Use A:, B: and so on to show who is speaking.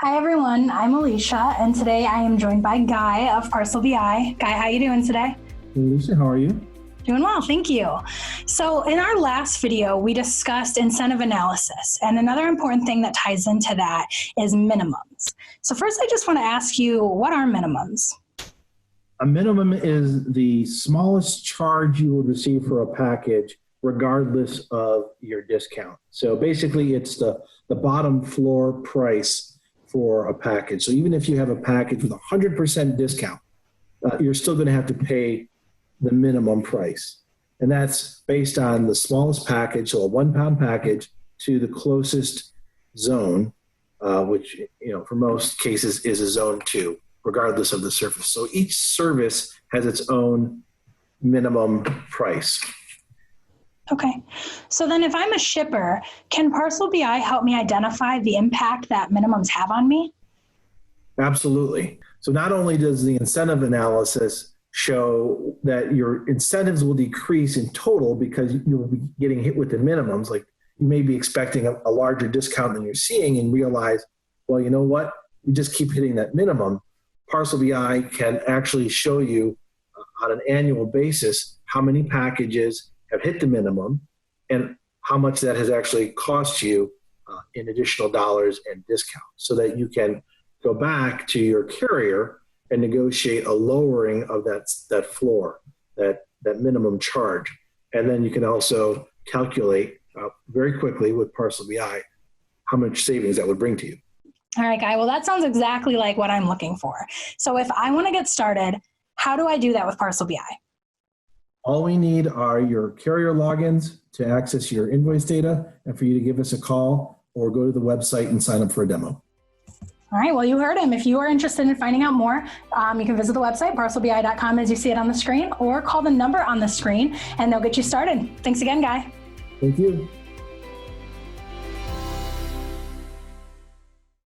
A: Hi everyone, I'm Alicia, and today I am joined by Guy of Parcel BI. Guy, how you doing today?
B: Hey, Alicia, how are you?
A: Doing well, thank you. So in our last video, we discussed incentive analysis, and another important thing that ties into that is minimums. So first, I just want to ask you, what are minimums?
B: A minimum is the smallest charge you will receive for a package, regardless of your discount. So basically, it's the bottom floor price for a package. So even if you have a package with 100% discount, you're still going to have to pay the minimum price. And that's based on the smallest package, so a 1 pound package, to the closest zone, which, for most cases is a zone 2, regardless of the service. So each service has its own minimum price.
A: Okay, so then if I'm a shipper, can Parcel BI help me identify the impact that minimums have on me?
B: Absolutely. So not only does the incentive analysis show that your incentives will decrease in total because you'll be getting hit with the minimums, like you may be expecting a larger discount than you're seeing and realize, well, you know what? We just keep hitting that minimum. Parcel BI can actually show you on an annual basis how many packages have hit the minimum and how much that has actually cost you in additional dollars and discounts, so that you can go back to your carrier and negotiate a lowering of that floor, that minimum charge. And then you can also calculate very quickly with Parcel BI how much savings that would bring to you.
A: All right, Guy, well, that sounds exactly like what I'm looking for. So if I want to get started, how do I do that with Parcel BI?
B: All we need are your carrier logins to access your invoice data and for you to give us a call or go to the website and sign up for a demo.
A: All right, well, you heard him. If you are interested in finding out more, you can visit the website, parcelbi.com, as you see it on the screen, or call the number on the screen, and they'll get you started. Thanks again, Guy.
B: Thank you.